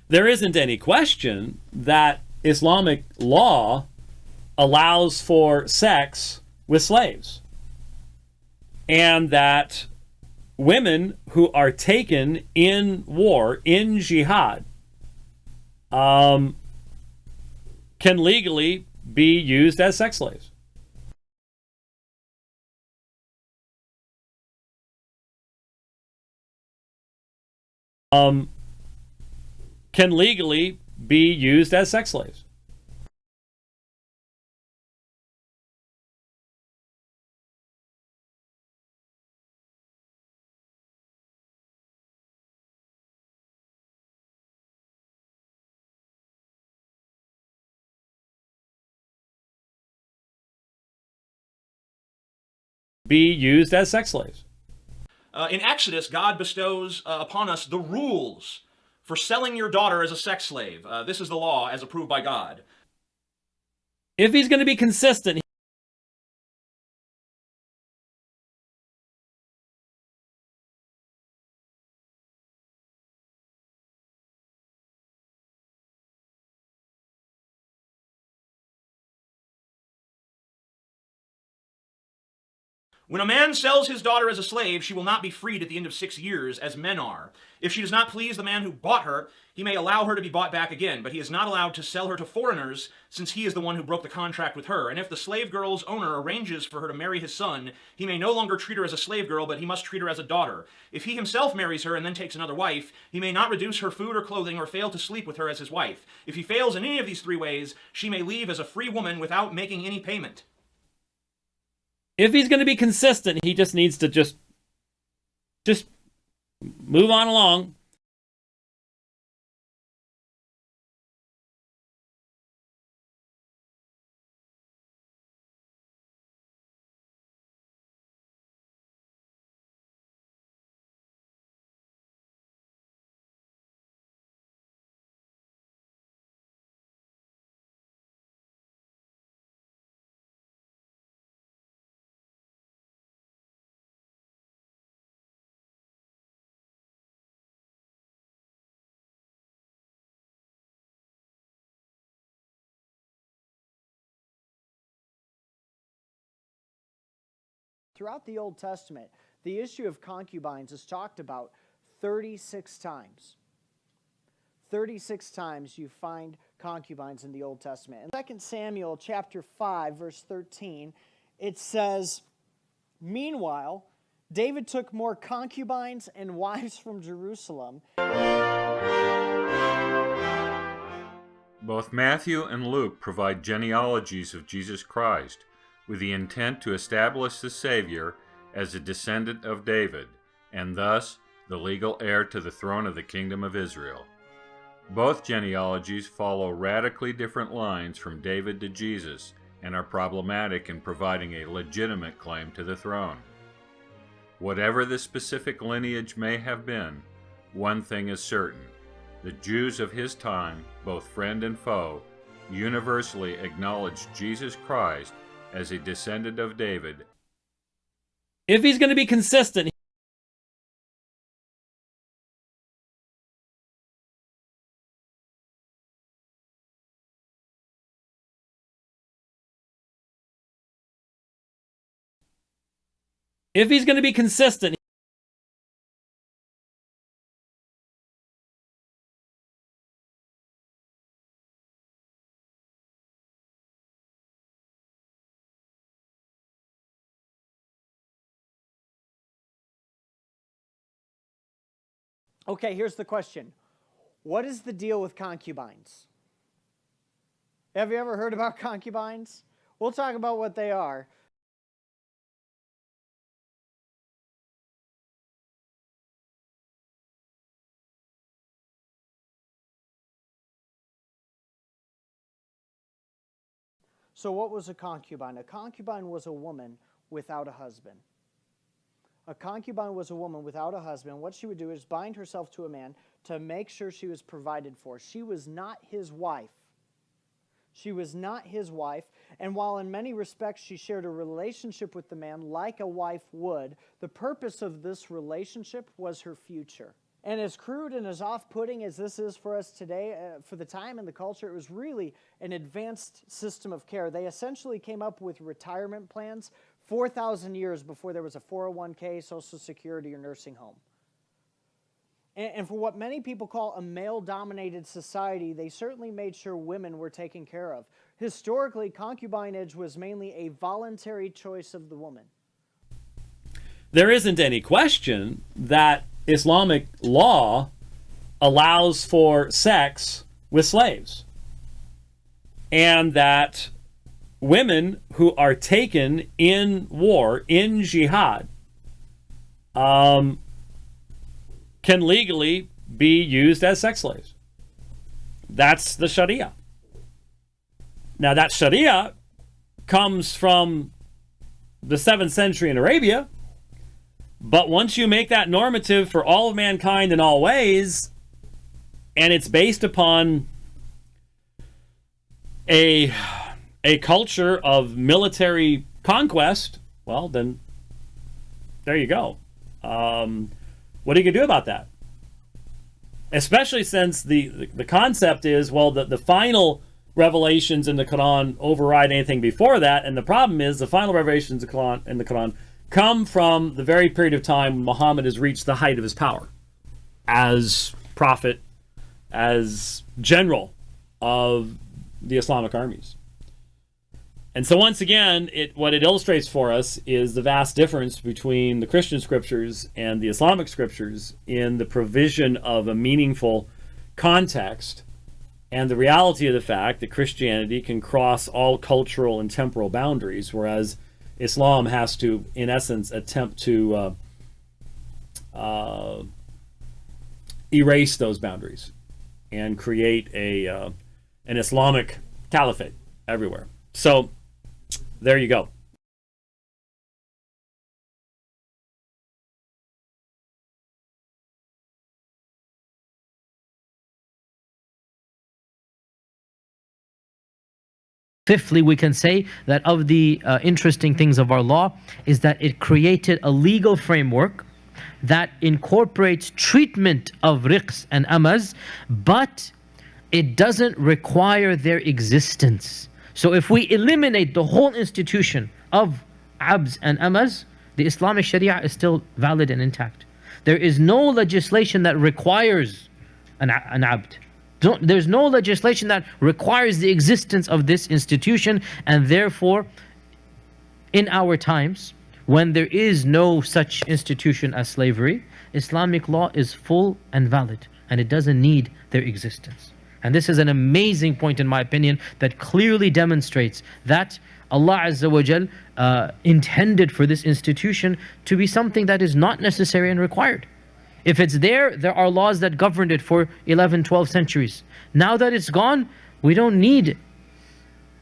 there isn't any question that Islamic law allows for sex with slaves, and that women who are taken in war, in jihad, can legally be used as sex slaves. Can legally be used as sex slaves. Be used as sex slaves. In Exodus, God bestows upon us the rules for selling your daughter as a sex slave. This is the law as approved by God. If he's going to be consistent, When a man sells his daughter as a slave, she will not be freed at the end of 6 years, as men are. If she does not please the man who bought her, he may allow her to be bought back again, but he is not allowed to sell her to foreigners, since he is the one who broke the contract with her. And if the slave girl's owner arranges for her to marry his son, he may no longer treat her as a slave girl, but he must treat her as a daughter. If he himself marries her and then takes another wife, he may not reduce her food or clothing or fail to sleep with her as his wife. If he fails in any of these 3 ways, she may leave as a free woman without making any payment. if he's going to be consistent, he just needs to just move on along. Throughout the Old Testament, the issue of concubines is talked about 36 times. 36 times you find concubines in the Old Testament. In 2 Samuel chapter 5, verse 13, it says, "Meanwhile, David took more concubines and wives from Jerusalem." Both Matthew and Luke provide genealogies of Jesus Christ, with the intent to establish the Savior as a descendant of David, and thus the legal heir to the throne of the Kingdom of Israel. Both genealogies follow radically different lines from David to Jesus and are problematic in providing a legitimate claim to the throne. Whatever the specific lineage may have been, one thing is certain: the Jews of his time, both friend and foe, universally acknowledged Jesus Christ as a descendant of David. If he's going to be consistent, if he's going to be consistent, Okay, here's the question. What is the deal with concubines? Have you ever heard about concubines? We'll talk about what they are. So what was a concubine? A concubine was a woman without a husband. A concubine was a woman without a husband. What she would do is bind herself to a man to make sure she was provided for. She was not his wife. She was not his wife, and while in many respects she shared a relationship with the man like a wife would, the purpose of this relationship was her future. And as crude and as off-putting as this is for us today, for the time and the culture, it was really an advanced system of care. They essentially came up with retirement plans 4,000 years before there was a 401k, Social Security, or nursing home. And for what many people call a male-dominated society, they certainly made sure women were taken care of. Historically, concubinage was mainly a voluntary choice of the woman. There isn't any question that Islamic law allows for sex with slaves, and that women who are taken in war, in jihad, can legally be used as sex slaves. That's the Sharia. Now, that Sharia comes from the 7th century in Arabia, but once you make that normative for all of mankind in all ways, and it's based upon a culture of military conquest, well, then there you go. What are you going to do about that? Especially since the concept is, well, the final revelations in the Quran override anything before that, and the problem is the final revelations in the Quran come from the very period of time when Muhammad has reached the height of his power as prophet, as general of the Islamic armies. And so once again, what it illustrates for us is the vast difference between the Christian scriptures and the Islamic scriptures in the provision of a meaningful context, and the reality of the fact that Christianity can cross all cultural and temporal boundaries, whereas Islam has to, in essence, attempt to erase those boundaries and create an Islamic caliphate everywhere. So there you go. Fifthly, we can say that of the interesting things of our law is that it created a legal framework that incorporates treatment of riqs and amas, but it doesn't require their existence. So if we eliminate the whole institution of abs and amas, the Islamic Sharia is still valid and intact. There is no legislation that requires an abd. There's no legislation that requires the existence of this institution, and therefore, in our times, when there is no such institution as slavery, Islamic law is full and valid, and it doesn't need their existence. And this is an amazing point, in my opinion, that clearly demonstrates that Allah Azza wa Jal intended for this institution to be something that is not necessary and required. If it's there, there are laws that governed it for 11, 12 centuries. Now that it's gone, we don't need,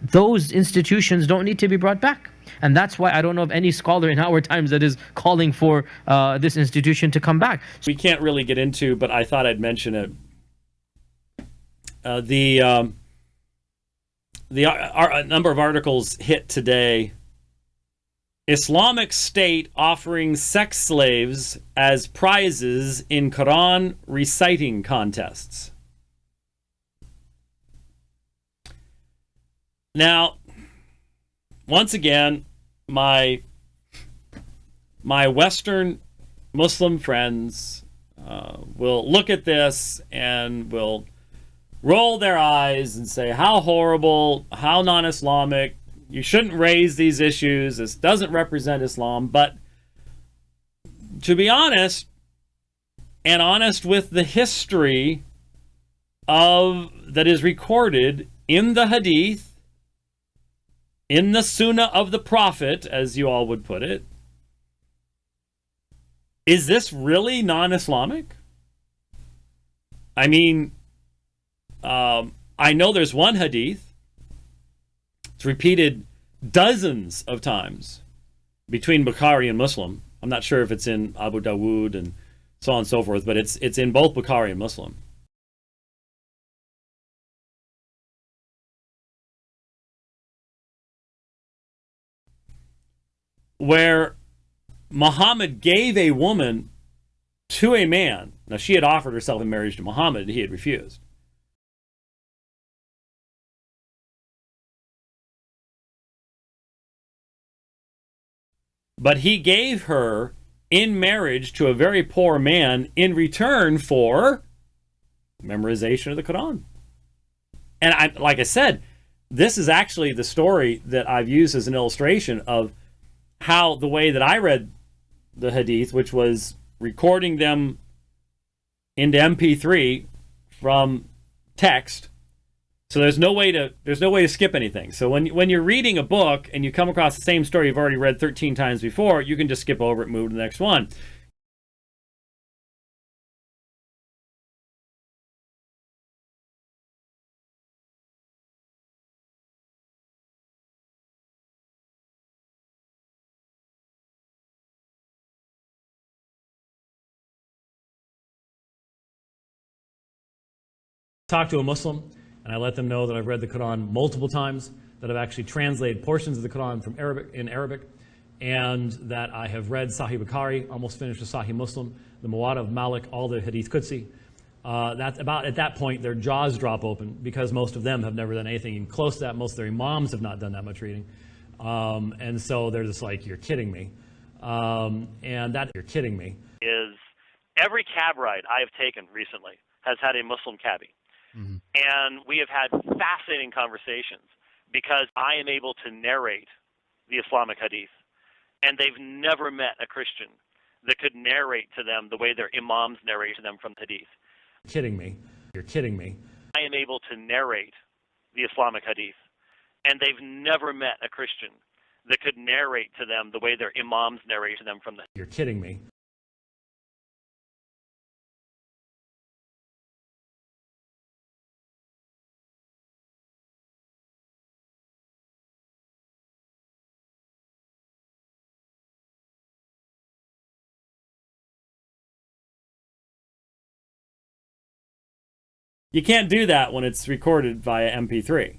those institutions don't need to be brought back. And that's why I don't know of any scholar in our times that is calling for this institution to come back. We can't really get into, but I thought I'd mention it. A number of articles hit today. Islamic State offering sex slaves as prizes in Quran reciting contests. Now, once again, my Western Muslim friends will look at this and will roll their eyes and say, how horrible, how non-Islamic, you shouldn't raise these issues, this doesn't represent Islam. But to be honest, and honest with the history that is recorded in the Hadith, in the Sunnah of the Prophet, as you all would put it, is this really non-Islamic? I mean, I know there's one Hadith, it's repeated dozens of times between Bukhari and Muslim. I'm not sure if it's in Abu Dawood and so on and so forth, but it's in both Bukhari and Muslim. Where Muhammad gave a woman to a man. Now, she had offered herself in marriage to Muhammad, and he had refused. But he gave her in marriage to a very poor man in return for memorization of the Quran. And like I said, this is actually the story that I've used as an illustration of how the way that I read the hadith, which was recording them into MP3 from text. So there's no way to skip anything. So when you're reading a book and you come across the same story you've already read 13 times before, you can just skip over it and move to the next one. Talk to a Muslim, and I let them know that I've read the Quran multiple times, that I've actually translated portions of the Quran from Arabic, and that I have read Sahih Bukhari, almost finished with Sahih Muslim, the Muwatta of Malik, all the Hadith Qudsi. That's about, at that point, their jaws drop open, because most of them have never done anything even close to that. Most of their imams have not done that much reading. And so they're just like, you're kidding me. You're kidding me. Is every cab ride I have taken recently has had a Muslim cabbie. Mm-hmm. And we have had fascinating conversations because I am able to narrate the Islamic hadith. And they've never met a Christian that could narrate to them the way their imams narrate to them from the hadith. You're kidding me. You're kidding me. I am able to narrate the Islamic hadith. And they've never met a Christian that could narrate to them the way their imams narrate to them from the hadith. You're kidding me. You can't do that when it's recorded via MP3.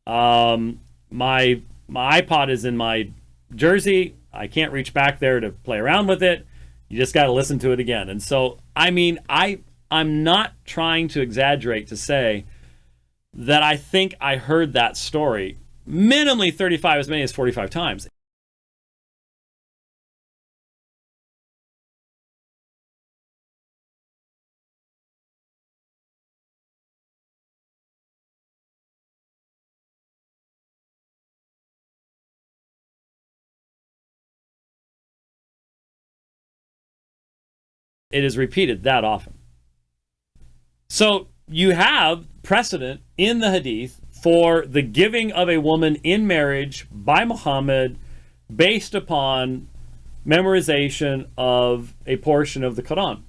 My iPod is in my jersey. I can't reach back there to play around with it. You just got to listen to it again. And so, I mean, I'm not trying to exaggerate to say that I think I heard that story minimally 35, as many as 45 times. It is repeated that often. So you have precedent in the hadith for the giving of a woman in marriage by Muhammad based upon memorization of a portion of the Quran.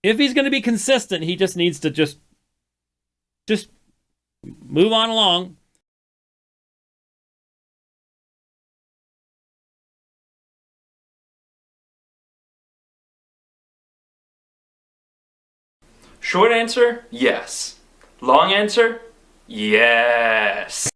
If he's going to be consistent, he just needs to just move on along. Short answer, yes. Long answer, yes.